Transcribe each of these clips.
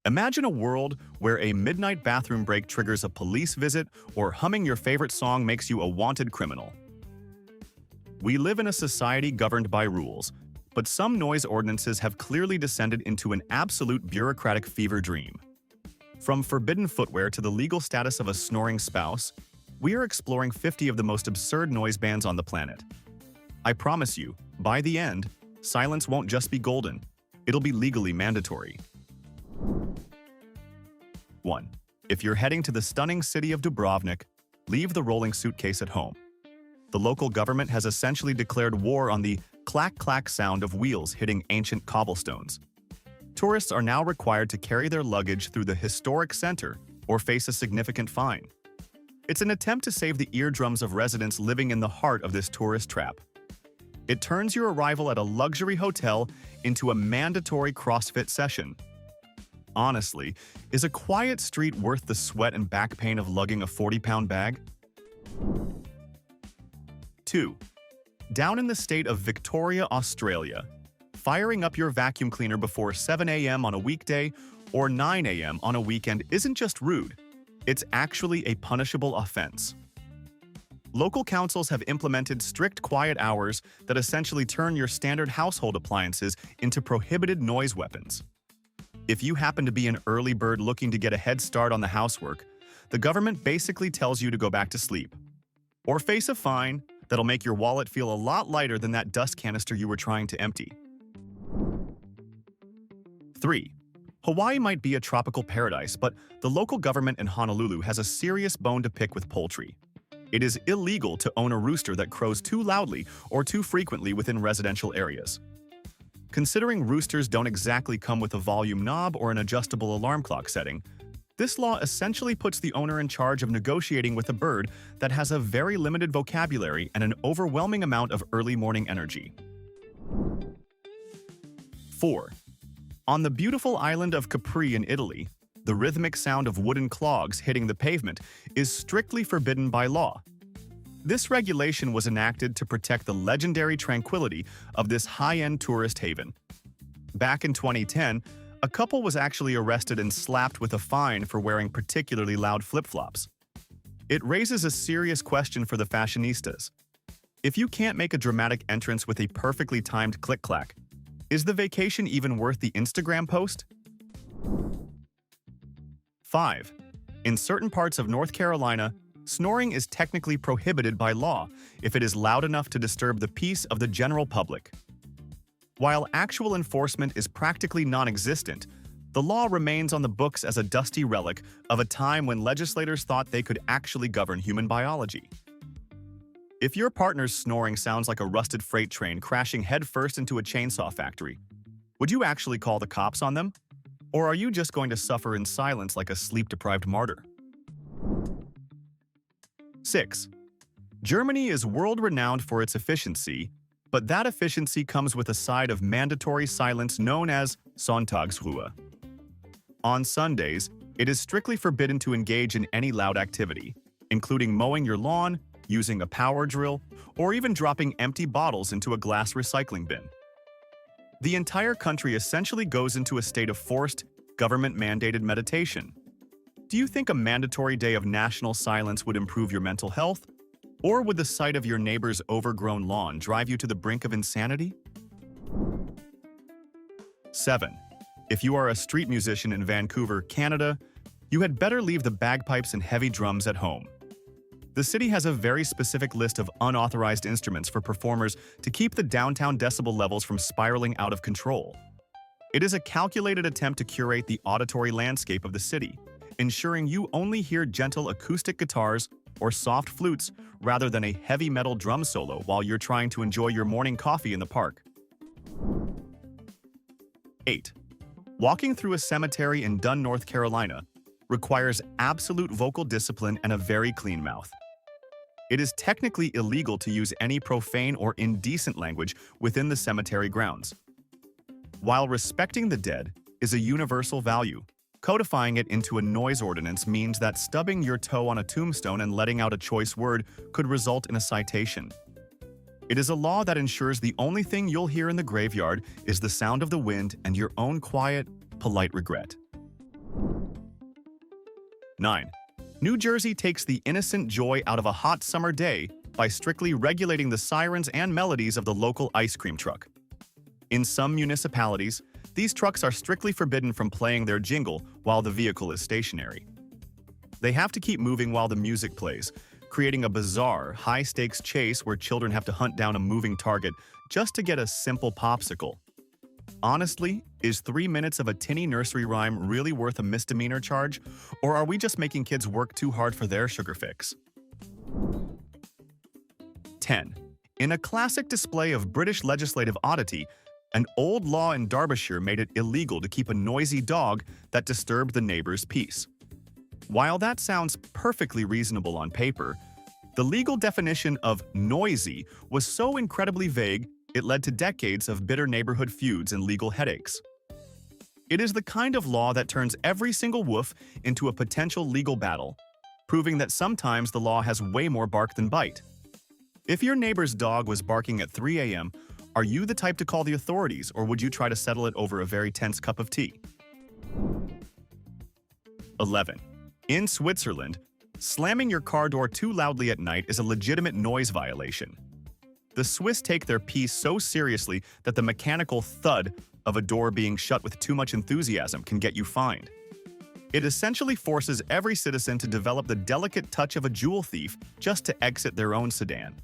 Imagine a world where a midnight bathroom break triggers a police visit or humming your favorite song makes you a wanted criminal. We live in a society governed by rules, but some noise ordinances have clearly descended into an absolute bureaucratic fever dream. From forbidden footwear to the legal status of a snoring spouse, we are exploring 50 of the most absurd noise bans on the planet. I promise you, by the end, silence won't just be golden, it'll be legally mandatory. 1. If you're heading to the stunning city of Dubrovnik, leave the rolling suitcase at home. The local government has essentially declared war on the clack-clack sound of wheels hitting ancient cobblestones. Tourists are now required to carry their luggage through the historic center or face a significant fine. It's an attempt to save the eardrums of residents living in the heart of this tourist trap. It turns your arrival at a luxury hotel into a mandatory CrossFit session. Honestly, is a quiet street worth the sweat and back pain of lugging a 40-pound bag? 2. Down in the state of Victoria, Australia, firing up your vacuum cleaner before 7 a.m. on a weekday or 9 a.m. on a weekend isn't just rude, it's actually a punishable offense. Local councils have implemented strict quiet hours that essentially turn your standard household appliances into prohibited noise weapons. If you happen to be an early bird looking to get a head start on the housework, the government basically tells you to go back to sleep. Or face a fine that'll make your wallet feel a lot lighter than that dust canister you were trying to empty. 3. Hawaii might be a tropical paradise, but the local government in Honolulu has a serious bone to pick with poultry. It is illegal to own a rooster that crows too loudly or too frequently within residential areas. Considering roosters don't exactly come with a volume knob or an adjustable alarm clock setting, this law essentially puts the owner in charge of negotiating with a bird that has a very limited vocabulary and an overwhelming amount of early morning energy. 4. On the beautiful island of Capri in Italy, the rhythmic sound of wooden clogs hitting the pavement is strictly forbidden by law. This regulation was enacted to protect the legendary tranquility of this high-end tourist haven. Back in 2010, a couple was actually arrested and slapped with a fine for wearing particularly loud flip-flops. It raises a serious question for the fashionistas. If you can't make a dramatic entrance with a perfectly timed click-clack, is the vacation even worth the Instagram post? 5. In certain parts of North Carolina, snoring is technically prohibited by law if it is loud enough to disturb the peace of the general public. While actual enforcement is practically non-existent, the law remains on the books as a dusty relic of a time when legislators thought they could actually govern human biology. If your partner's snoring sounds like a rusted freight train crashing headfirst into a chainsaw factory, would you actually call the cops on them? Or are you just going to suffer in silence like a sleep-deprived martyr? 6. Germany is world-renowned for its efficiency, but that efficiency comes with a side of mandatory silence known as Sonntagsruhe. On Sundays, it is strictly forbidden to engage in any loud activity, including mowing your lawn, using a power drill, or even dropping empty bottles into a glass recycling bin. The entire country essentially goes into a state of forced, government-mandated meditation. Do you think a mandatory day of national silence would improve your mental health? Or would the sight of your neighbor's overgrown lawn drive you to the brink of insanity? 7. If you are a street musician in Vancouver, Canada, you had better leave the bagpipes and heavy drums at home. The city has a very specific list of unauthorized instruments for performers to keep the downtown decibel levels from spiraling out of control. It is a calculated attempt to curate the auditory landscape of the city, ensuring you only hear gentle acoustic guitars or soft flutes rather than a heavy metal drum solo while you're trying to enjoy your morning coffee in the park. 8. Walking through a cemetery in Dunn, North Carolina, requires absolute vocal discipline and a very clean mouth. It is technically illegal to use any profane or indecent language within the cemetery grounds. While respecting the dead is a universal value, codifying it into a noise ordinance means that stubbing your toe on a tombstone and letting out a choice word could result in a citation. It is a law that ensures the only thing you'll hear in the graveyard is the sound of the wind and your own quiet, polite regret. 9. New Jersey takes the innocent joy out of a hot summer day by strictly regulating the sirens and melodies of the local ice cream truck. In some municipalities, these trucks are strictly forbidden from playing their jingle while the vehicle is stationary. They have to keep moving while the music plays, creating a bizarre, high-stakes chase where children have to hunt down a moving target just to get a simple popsicle. Honestly, is 3 minutes of a tinny nursery rhyme really worth a misdemeanor charge, or are we just making kids work too hard for their sugar fix? 10. In a classic display of British legislative oddity, an old law in Derbyshire made it illegal to keep a noisy dog that disturbed the neighbor's peace. While that sounds perfectly reasonable on paper, the legal definition of noisy was so incredibly vague it led to decades of bitter neighborhood feuds and legal headaches. It is the kind of law that turns every single woof into a potential legal battle, proving that sometimes the law has way more bark than bite. If your neighbor's dog was barking at 3 a.m., are you the type to call the authorities, or would you try to settle it over a very tense cup of tea? 11. In Switzerland, slamming your car door too loudly at night is a legitimate noise violation. The Swiss take their peace so seriously that the mechanical thud of a door being shut with too much enthusiasm can get you fined. It essentially forces every citizen to develop the delicate touch of a jewel thief just to exit their own sedan.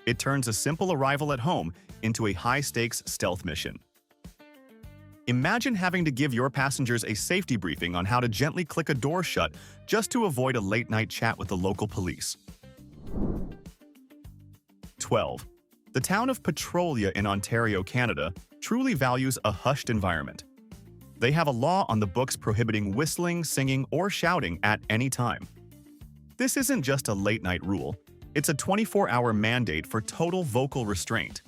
It turns a simple arrival at home into a high-stakes stealth mission. Imagine having to give your passengers a safety briefing on how to gently click a door shut just to avoid a late-night chat with the local police. 12. The town of Petrolia in Ontario, Canada, truly values a hushed environment. They have a law on the books prohibiting whistling, singing, or shouting at any time. This isn't just a late-night rule, it's a 24-hour mandate for total vocal restraint.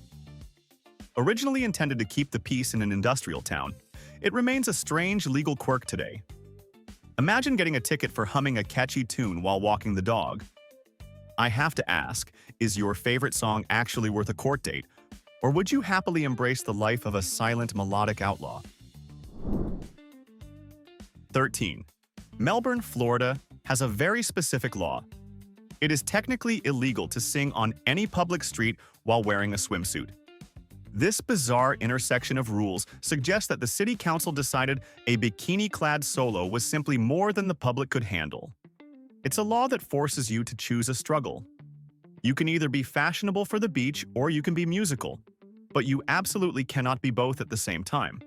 Originally intended to keep the peace in an industrial town, it remains a strange legal quirk today. Imagine getting a ticket for humming a catchy tune while walking the dog. I have to ask, is your favorite song actually worth a court date, or would you happily embrace the life of a silent melodic outlaw? 13. Melbourne, Florida has a very specific law. It is technically illegal to sing on any public street while wearing a swimsuit. This bizarre intersection of rules suggests that the city council decided a bikini-clad solo was simply more than the public could handle. It's a law that forces you to choose a struggle. You can either be fashionable for the beach or you can be musical, but you absolutely cannot be both at the same time.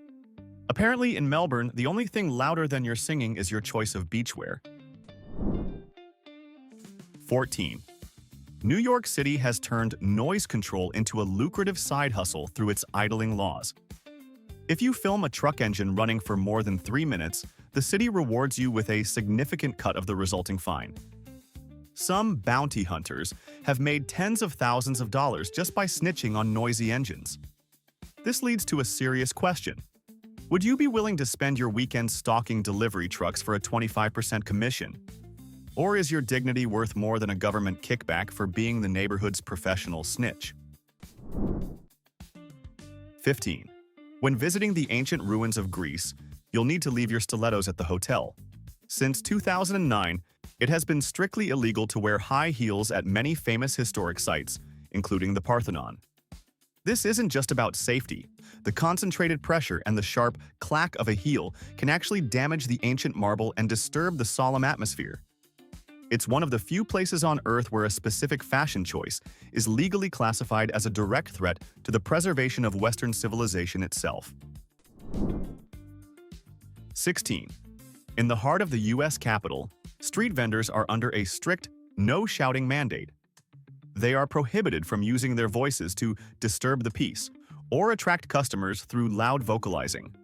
Apparently, in Melbourne, the only thing louder than your singing is your choice of beachwear. 14. New York City has turned noise control into a lucrative side hustle through its idling laws. If you film a truck engine running for more than 3 minutes, the city rewards you with a significant cut of the resulting fine. Some bounty hunters have made tens of thousands of dollars just by snitching on noisy engines. This leads to a serious question. Would you be willing to spend your weekend stalking delivery trucks for a 25% commission? Or is your dignity worth more than a government kickback for being the neighborhood's professional snitch? 15. When visiting the ancient ruins of Greece, you'll need to leave your stilettos at the hotel. Since 2009, it has been strictly illegal to wear high heels at many famous historic sites, including the Parthenon. This isn't just about safety. The concentrated pressure and the sharp clack of a heel can actually damage the ancient marble and disturb the solemn atmosphere. It's one of the few places on Earth where a specific fashion choice is legally classified as a direct threat to the preservation of Western civilization itself. 16. In the heart of the U.S. Capitol, street vendors are under a strict no-shouting mandate. They are prohibited from using their voices to disturb the peace or attract customers through loud vocalizing.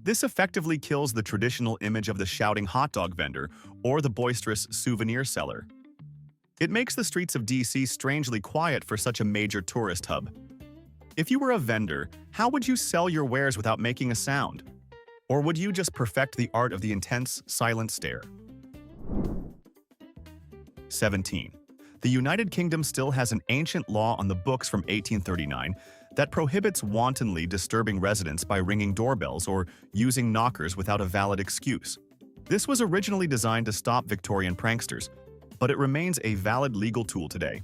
This effectively kills the traditional image of the shouting hot dog vendor or the boisterous souvenir seller. It makes the streets of DC strangely quiet for such a major tourist hub. If you were a vendor, how would you sell your wares without making a sound? Or would you just perfect the art of the intense, silent stare? 17. The United Kingdom still has an ancient law on the books from 1839 that prohibits wantonly disturbing residents by ringing doorbells or using knockers without a valid excuse. This was originally designed to stop Victorian pranksters, but it remains a valid legal tool today.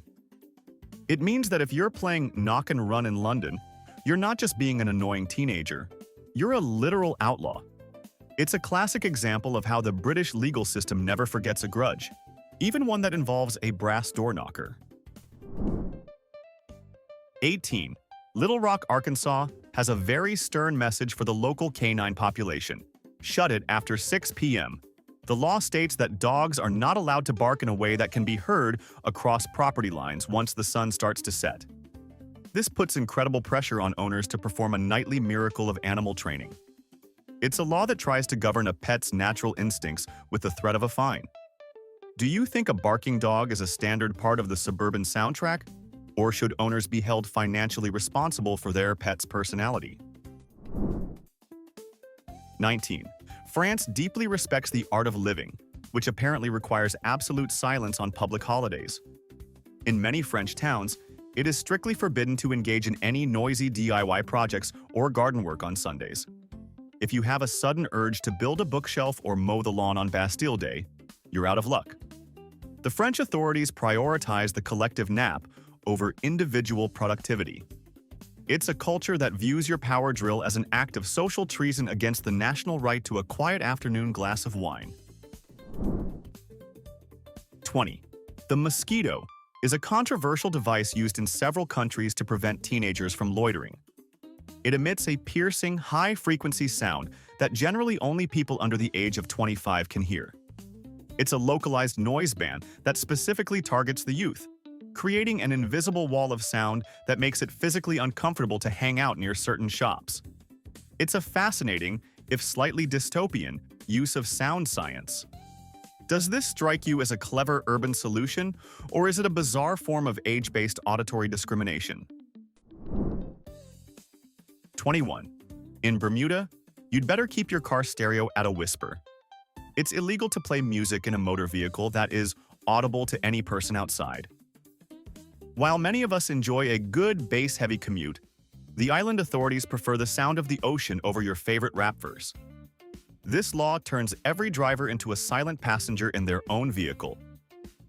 It means that if you're playing knock and run in London, you're not just being an annoying teenager, you're a literal outlaw. It's a classic example of how the British legal system never forgets a grudge, even one that involves a brass door knocker. 18. Little Rock, Arkansas has a very stern message for the local canine population. Shut it after 6 p.m. The law states that dogs are not allowed to bark in a way that can be heard across property lines once the sun starts to set. This puts incredible pressure on owners to perform a nightly miracle of animal training. It's a law that tries to govern a pet's natural instincts with the threat of a fine. Do you think a barking dog is a standard part of the suburban soundtrack? Or should owners be held financially responsible for their pet's personality? 19. France deeply respects the art of living, which apparently requires absolute silence on public holidays. In many French towns, it is strictly forbidden to engage in any noisy DIY projects or garden work on Sundays. If you have a sudden urge to build a bookshelf or mow the lawn on Bastille Day, you're out of luck. The French authorities prioritize the collective nap over individual productivity. It's a culture that views your power drill as an act of social treason against the national right to a quiet afternoon glass of wine. 20. The mosquito is a controversial device used in several countries to prevent teenagers from loitering. It emits a piercing, high-frequency sound that generally only people under the age of 25 can hear. It's a localized noise ban that specifically targets the youth, creating an invisible wall of sound that makes it physically uncomfortable to hang out near certain shops. It's a fascinating, if slightly dystopian, use of sound science. Does this strike you as a clever urban solution, or is it a bizarre form of age-based auditory discrimination? 21. In Bermuda, you'd better keep your car stereo at a whisper. It's illegal to play music in a motor vehicle that is audible to any person outside. While many of us enjoy a good bass-heavy commute, the island authorities prefer the sound of the ocean over your favorite rap verse. This law turns every driver into a silent passenger in their own vehicle.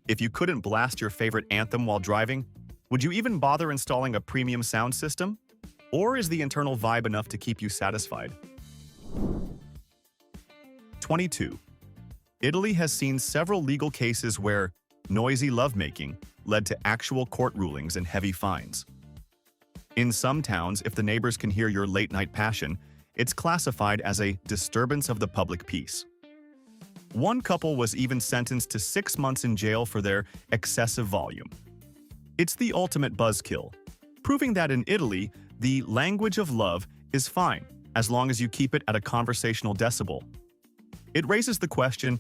If you couldn't blast your favorite anthem while driving, would you even bother installing a premium sound system? Or is the internal vibe enough to keep you satisfied? 22. Italy has seen several legal cases where noisy lovemaking led to actual court rulings and heavy fines. In some towns, if the neighbors can hear your late-night passion, it's classified as a disturbance of the public peace. One couple was even sentenced to 6 months in jail for their excessive volume. It's the ultimate buzzkill, proving that in Italy, the language of love is fine as long as you keep it at a conversational decibel. It raises the question,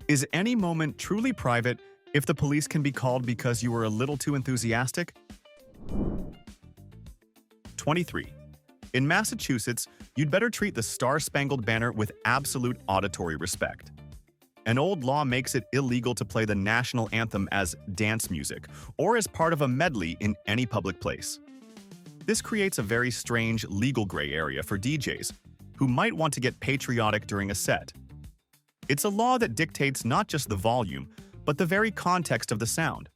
is any moment truly private if the police can be called because you were a little too enthusiastic? 23. In Massachusetts, you'd better treat the Star-Spangled Banner with absolute auditory respect. An old law makes it illegal to play the national anthem as dance music or as part of a medley in any public place. This creates a very strange legal gray area for DJs who might want to get patriotic during a set. It's a law that dictates not just the volume, but the very context of the sound.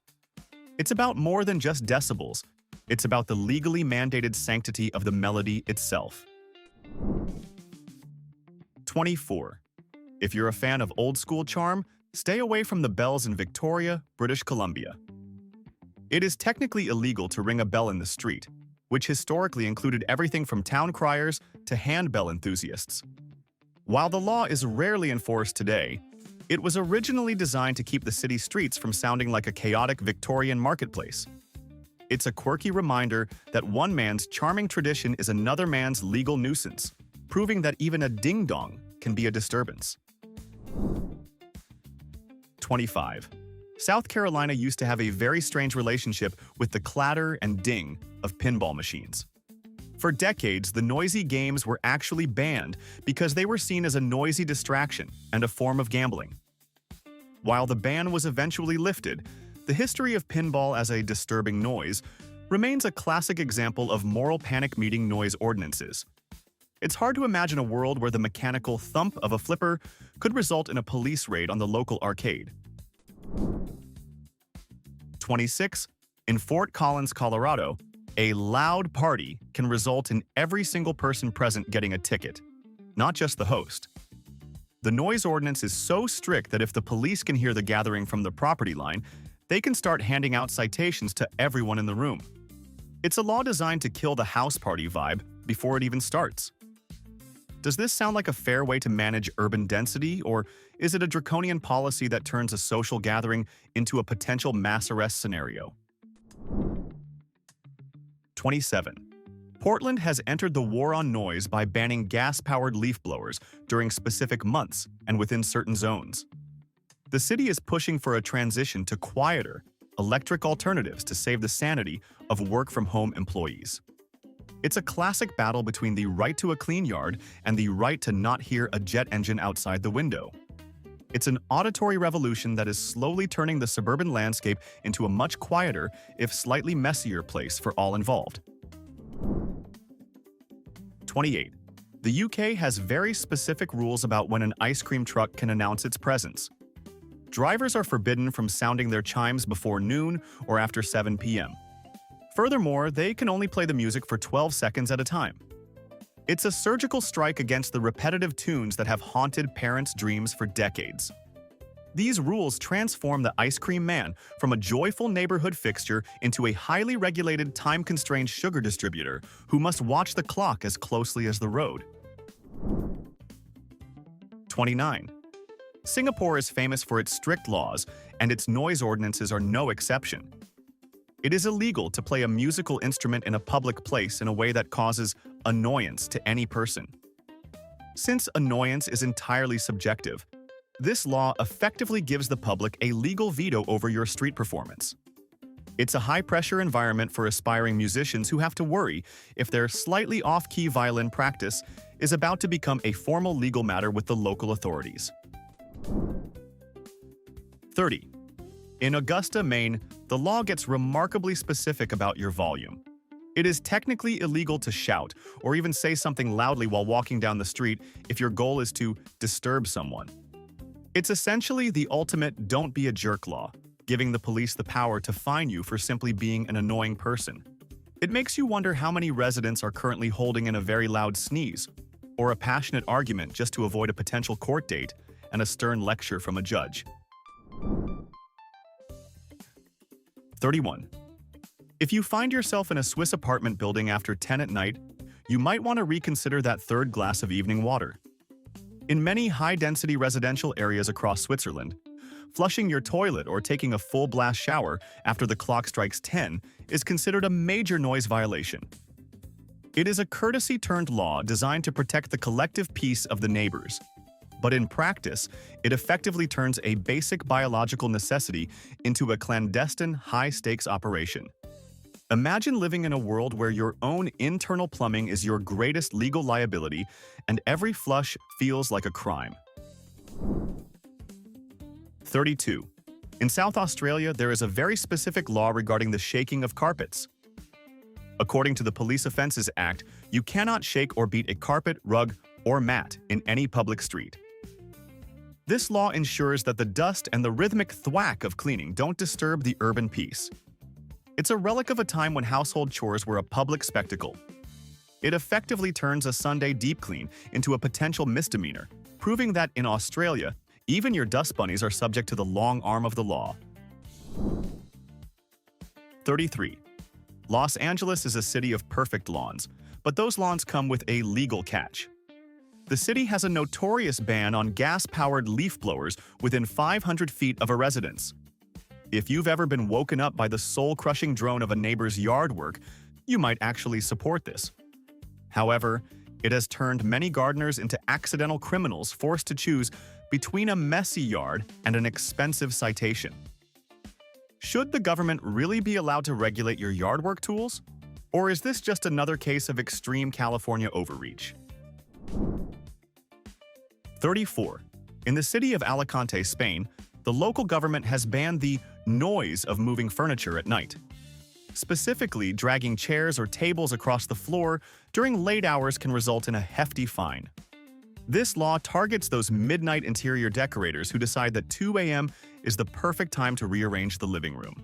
It's about more than just decibels. It's about the legally mandated sanctity of the melody itself. 24. If you're a fan of old-school charm, stay away from the bells in Victoria, British Columbia. It is technically illegal to ring a bell in the street, which historically included everything from town criers to handbell enthusiasts. While the law is rarely enforced today, it was originally designed to keep the city streets from sounding like a chaotic Victorian marketplace. It's a quirky reminder that one man's charming tradition is another man's legal nuisance, proving that even a ding-dong can be a disturbance. 25. South Carolina used to have a very strange relationship with the clatter and ding of pinball machines. For decades, the noisy games were actually banned because they were seen as a noisy distraction and a form of gambling. While the ban was eventually lifted, the history of pinball as a disturbing noise remains a classic example of moral panic meeting noise ordinances. It's hard to imagine a world where the mechanical thump of a flipper could result in a police raid on the local arcade. 26. In Fort Collins, Colorado, a loud party can result in every single person present getting a ticket, not just the host. The noise ordinance is so strict that if the police can hear the gathering from the property line, they can start handing out citations to everyone in the room. It's a law designed to kill the house party vibe before it even starts. Does this sound like a fair way to manage urban density, or is it a draconian policy that turns a social gathering into a potential mass arrest scenario? 27. Portland has entered the war on noise by banning gas-powered leaf blowers during specific months and within certain zones. The city is pushing for a transition to quieter, electric alternatives to save the sanity of work-from-home employees. It's a classic battle between the right to a clean yard and the right to not hear a jet engine outside the window. It's an auditory revolution that is slowly turning the suburban landscape into a much quieter, if slightly messier place for all involved. 28. The UK has very specific rules about when an ice cream truck can announce its presence. Drivers are forbidden from sounding their chimes before noon or after 7 p.m. Furthermore, they can only play the music for 12 seconds at a time. It's a surgical strike against the repetitive tunes that have haunted parents' dreams for decades. These rules transform the ice cream man from a joyful neighborhood fixture into a highly regulated, time-constrained sugar distributor who must watch the clock as closely as the road. 29. Singapore is famous for its strict laws, and its noise ordinances are no exception. It is illegal to play a musical instrument in a public place in a way that causes annoyance to any person. Since annoyance is entirely subjective, this law effectively gives the public a legal veto over your street performance. It's a high-pressure environment for aspiring musicians who have to worry if their slightly off-key violin practice is about to become a formal legal matter with the local authorities. 30. In Augusta, Maine, the law gets remarkably specific about your volume. It is technically illegal to shout or even say something loudly while walking down the street if your goal is to disturb someone. It's essentially the ultimate don't be a jerk law, giving the police the power to fine you for simply being an annoying person. It makes you wonder how many residents are currently holding in a very loud sneeze or a passionate argument just to avoid a potential court date and a stern lecture from a judge. 31. If you find yourself in a Swiss apartment building after 10 at night, you might want to reconsider that third glass of evening water. In many high-density residential areas across Switzerland, flushing your toilet or taking a full-blast shower after the clock strikes 10 is considered a major noise violation. It is a courtesy-turned law designed to protect the collective peace of the neighbors. But in practice, it effectively turns a basic biological necessity into a clandestine, high-stakes operation. Imagine living in a world where your own internal plumbing is your greatest legal liability and every flush feels like a crime. 32. In South Australia, there is a very specific law regarding the shaking of carpets. According to the Police Offences Act, you cannot shake or beat a carpet, rug, or mat in any public street. This law ensures that the dust and the rhythmic thwack of cleaning don't disturb the urban peace. It's a relic of a time when household chores were a public spectacle. It effectively turns a Sunday deep clean into a potential misdemeanor, proving that in Australia, even your dust bunnies are subject to the long arm of the law. 33. Los Angeles is a city of perfect lawns, but those lawns come with a legal catch. The city has a notorious ban on gas-powered leaf blowers within 500 feet of a residence. If you've ever been woken up by the soul-crushing drone of a neighbor's yard work, you might actually support this. However, it has turned many gardeners into accidental criminals forced to choose between a messy yard and an expensive citation. Should the government really be allowed to regulate your yard work tools? Or is this just another case of extreme California overreach? 34. In the city of Alicante, Spain, the local government has banned the noise of moving furniture at night. Specifically, dragging chairs or tables across the floor during late hours can result in a hefty fine. This law targets those midnight interior decorators who decide that 2 a.m. is the perfect time to rearrange the living room.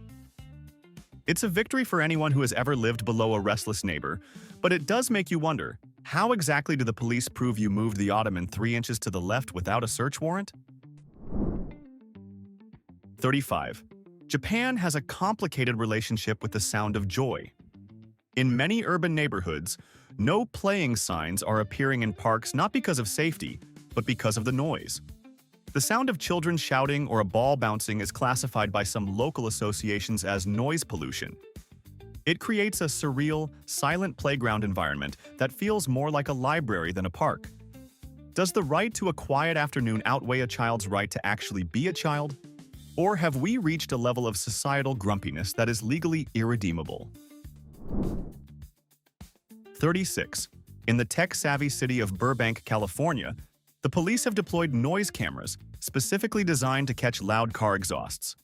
It's a victory for anyone who has ever lived below a restless neighbor, but it does make you wonder, how exactly do the police prove you moved the ottoman 3 inches to the left without a search warrant? 35. Japan has a complicated relationship with the sound of joy. In many urban neighborhoods, no playing signs are appearing in parks not because of safety, but because of the noise. The sound of children shouting or a ball bouncing is classified by some local associations as noise pollution. It creates a surreal, silent playground environment that feels more like a library than a park. Does the right to a quiet afternoon outweigh a child's right to actually be a child? Or have we reached a level of societal grumpiness that is legally irredeemable? 36. In the tech-savvy city of Burbank, California, the police have deployed noise cameras specifically designed to catch loud car exhausts.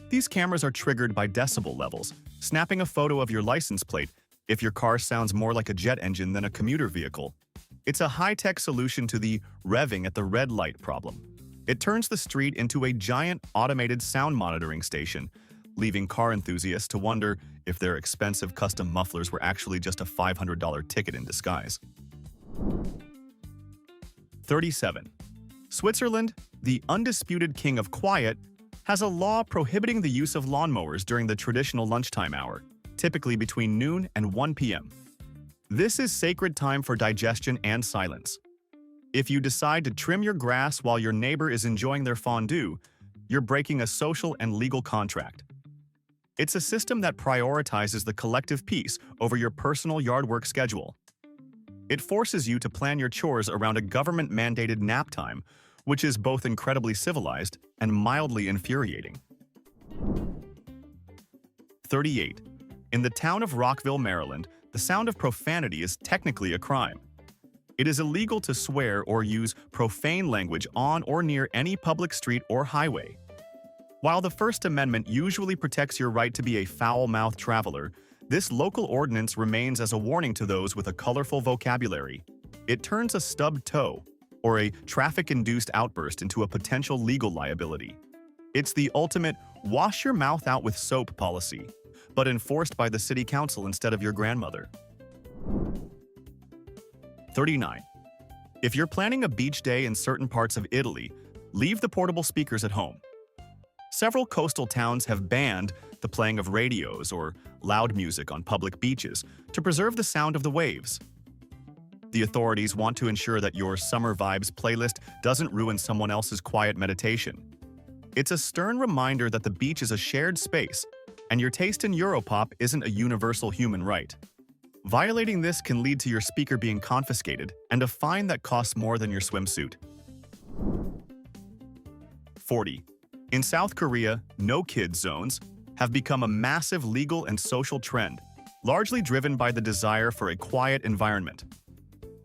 These cameras are triggered by decibel levels, snapping a photo of your license plate if your car sounds more like a jet engine than a commuter vehicle. It's a high-tech solution to the revving at the red light problem. It turns the street into a giant automated sound monitoring station, leaving car enthusiasts to wonder if their expensive custom mufflers were actually just a $500 ticket in disguise. 37. Switzerland, the undisputed king of quiet, has a law prohibiting the use of lawnmowers during the traditional lunchtime hour, typically between noon and 1 p.m. This is sacred time for digestion and silence. If you decide to trim your grass while your neighbor is enjoying their fondue, you're breaking a social and legal contract. It's a system that prioritizes the collective peace over your personal yard work schedule. It forces you to plan your chores around a government-mandated nap time, which is both incredibly civilized and mildly infuriating. 38. In the town of Rockville, Maryland, the sound of profanity is technically a crime. It is illegal to swear or use profane language on or near any public street or highway. While the First Amendment usually protects your right to be a foul-mouthed traveler, this local ordinance remains as a warning to those with a colorful vocabulary. It turns a stubbed toe or a traffic-induced outburst into a potential legal liability. It's the ultimate wash your mouth out with soap policy, but enforced by the city council instead of your grandmother. 39. If you're planning a beach day in certain parts of Italy, leave the portable speakers at home. Several coastal towns have banned the playing of radios or loud music on public beaches to preserve the sound of the waves. The authorities want to ensure that your Summer Vibes playlist doesn't ruin someone else's quiet meditation. It's a stern reminder that the beach is a shared space, and your taste in Europop isn't a universal human right. Violating this can lead to your speaker being confiscated and a fine that costs more than your swimsuit. 40. In South Korea, no-kids zones have become a massive legal and social trend, largely driven by the desire for a quiet environment.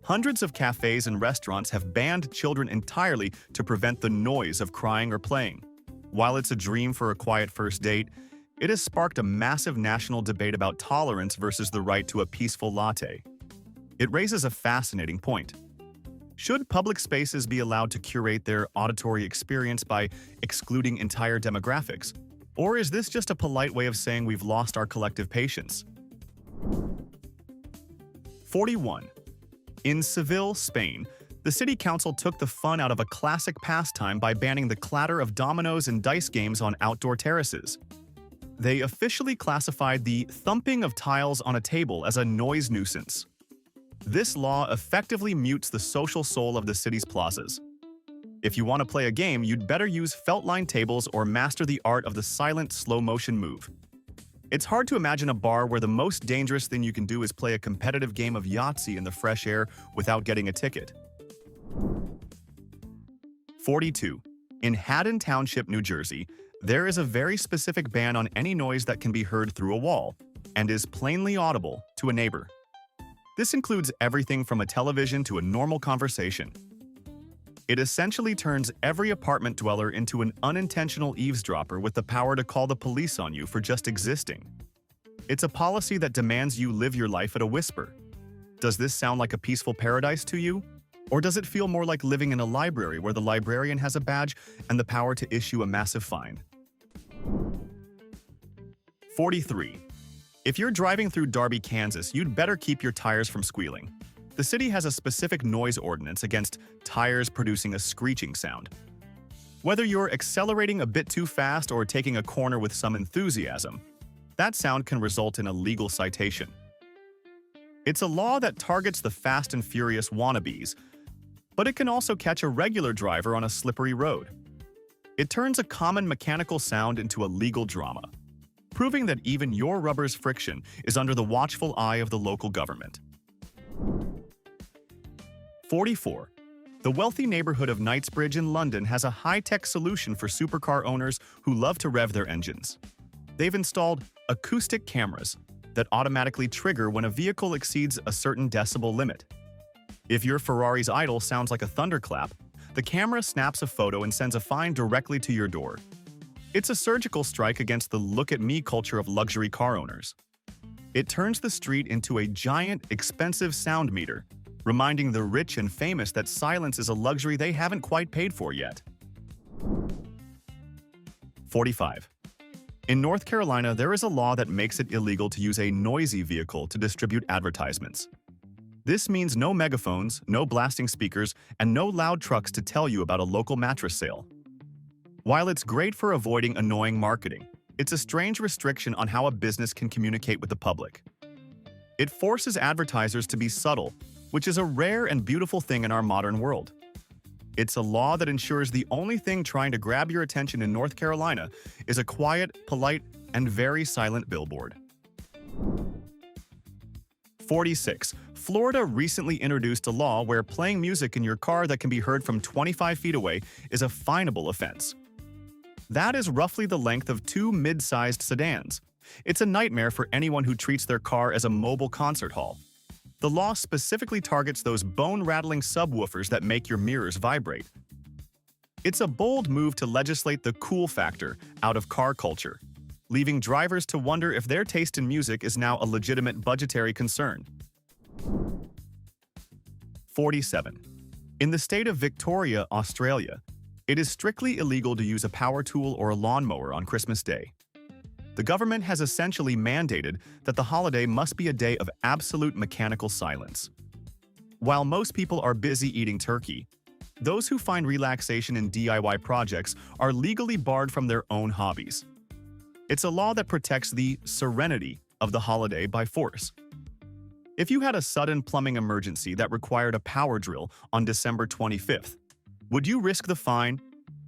Hundreds of cafes and restaurants have banned children entirely to prevent the noise of crying or playing. While it's a dream for a quiet first date, it has sparked a massive national debate about tolerance versus the right to a peaceful latte. It raises a fascinating point. Should public spaces be allowed to curate their auditory experience by excluding entire demographics? Or is this just a polite way of saying we've lost our collective patience? 41. In Seville, Spain, the city council took the fun out of a classic pastime by banning the clatter of dominoes and dice games on outdoor terraces. They officially classified the thumping of tiles on a table as a noise nuisance. This law effectively mutes the social soul of the city's plazas. If you want to play a game, you'd better use felt-lined tables or master the art of the silent, slow-motion move. It's hard to imagine a bar where the most dangerous thing you can do is play a competitive game of Yahtzee in the fresh air without getting a ticket. 42. In Haddon Township, New Jersey, there is a very specific ban on any noise that can be heard through a wall and is plainly audible to a neighbor. This includes everything from a television to a normal conversation. It essentially turns every apartment dweller into an unintentional eavesdropper with the power to call the police on you for just existing. It's a policy that demands you live your life at a whisper. Does this sound like a peaceful paradise to you? Or does it feel more like living in a library where the librarian has a badge and the power to issue a massive fine? 43. If you're driving through Darby, Kansas, you'd better keep your tires from squealing. The city has a specific noise ordinance against tires producing a screeching sound. Whether you're accelerating a bit too fast or taking a corner with some enthusiasm, that sound can result in a legal citation. It's a law that targets the fast and furious wannabes, but it can also catch a regular driver on a slippery road. It turns a common mechanical sound into a legal drama, proving that even your rubber's friction is under the watchful eye of the local government. 44. The wealthy neighborhood of Knightsbridge in London has a high-tech solution for supercar owners who love to rev their engines. They've installed acoustic cameras that automatically trigger when a vehicle exceeds a certain decibel limit. If your Ferrari's idle sounds like a thunderclap, the camera snaps a photo and sends a fine directly to your door. It's a surgical strike against the look-at-me culture of luxury car owners. It turns the street into a giant, expensive sound meter, reminding the rich and famous that silence is a luxury they haven't quite paid for yet. 45. In North Carolina, there is a law that makes it illegal to use a noisy vehicle to distribute advertisements. This means no megaphones, no blasting speakers, and no loud trucks to tell you about a local mattress sale. While it's great for avoiding annoying marketing, it's a strange restriction on how a business can communicate with the public. It forces advertisers to be subtle, which is a rare and beautiful thing in our modern world. It's a law that ensures the only thing trying to grab your attention in North Carolina is a quiet, polite, and very silent billboard. 46. Florida recently introduced a law where playing music in your car that can be heard from 25 feet away is a finable offense. That is roughly the length of 2 mid-sized sedans. It's a nightmare for anyone who treats their car as a mobile concert hall. The law specifically targets those bone-rattling subwoofers that make your mirrors vibrate. It's a bold move to legislate the cool factor out of car culture, leaving drivers to wonder if their taste in music is now a legitimate budgetary concern. 47. In the state of Victoria, Australia, it is strictly illegal to use a power tool or a lawnmower on Christmas Day. The government has essentially mandated that the holiday must be a day of absolute mechanical silence. While most people are busy eating turkey, those who find relaxation in DIY projects are legally barred from their own hobbies. It's a law that protects the serenity of the holiday by force. If you had a sudden plumbing emergency that required a power drill on December 25th, would you risk the fine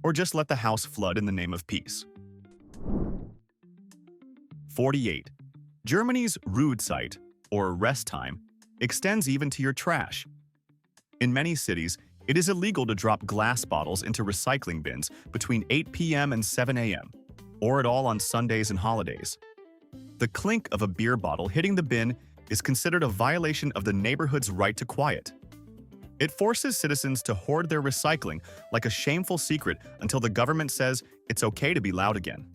or just let the house flood in the name of peace? 48. Germany's Ruhezeit, or rest time, extends even to your trash. In many cities, it is illegal to drop glass bottles into recycling bins between 8 p.m. and 7 a.m., or at all on Sundays and holidays. The clink of a beer bottle hitting the bin is considered a violation of the neighborhood's right to quiet. It forces citizens to hoard their recycling like a shameful secret until the government says it's okay to be loud again.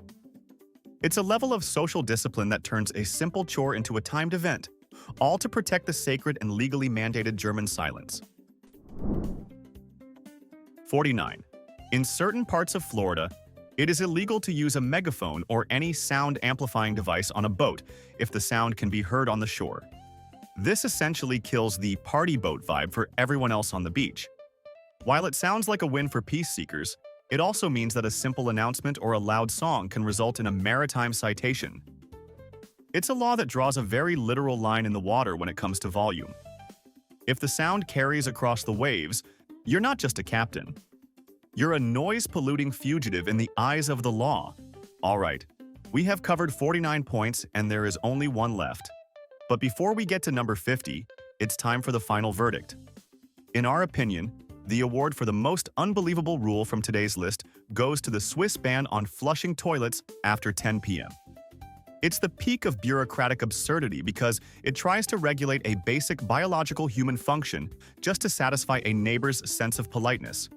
It's a level of social discipline that turns a simple chore into a timed event, all to protect the sacred and legally mandated German silence. 49. In certain parts of Florida, it is illegal to use a megaphone or any sound-amplifying device on a boat if the sound can be heard on the shore. This essentially kills the party boat vibe for everyone else on the beach. While it sounds like a win for peace seekers, it also means that a simple announcement or a loud song can result in a maritime citation. It's a law that draws a very literal line in the water when it comes to volume. If the sound carries across the waves, you're not just a captain. You're a noise-polluting fugitive in the eyes of the law. All right, we have covered 49 points and there is only one left. But before we get to number 50, it's time for the final verdict. In our opinion, the award for the most unbelievable rule from today's list goes to the Swiss ban on flushing toilets after 10 p.m. It's the peak of bureaucratic absurdity because it tries to regulate a basic biological human function just to satisfy a neighbor's sense of politeness.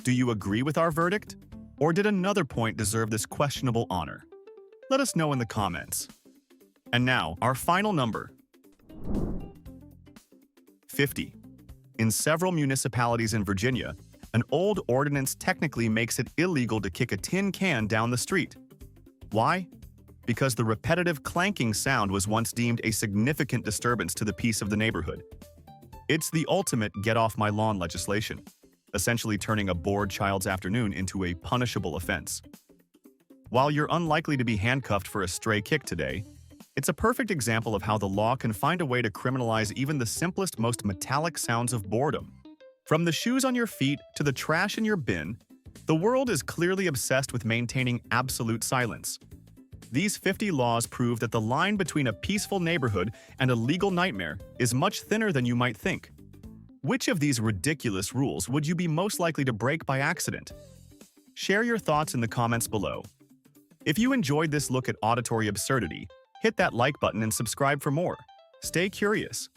Do you agree with our verdict? Or did another point deserve this questionable honor? Let us know in the comments. And now, our final number, 50. In several municipalities in Virginia, an old ordinance technically makes it illegal to kick a tin can down the street. Why? Because the repetitive clanking sound was once deemed a significant disturbance to the peace of the neighborhood. It's the ultimate get-off-my-lawn legislation, essentially turning a bored child's afternoon into a punishable offense. While you're unlikely to be handcuffed for a stray kick today, it's a perfect example of how the law can find a way to criminalize even the simplest, most metallic sounds of boredom. From the shoes on your feet to the trash in your bin, the world is clearly obsessed with maintaining absolute silence. These 50 laws prove that the line between a peaceful neighborhood and a legal nightmare is much thinner than you might think. Which of these ridiculous rules would you be most likely to break by accident? Share your thoughts in the comments below. If you enjoyed this look at auditory absurdity, hit that like button and subscribe for more. Stay curious.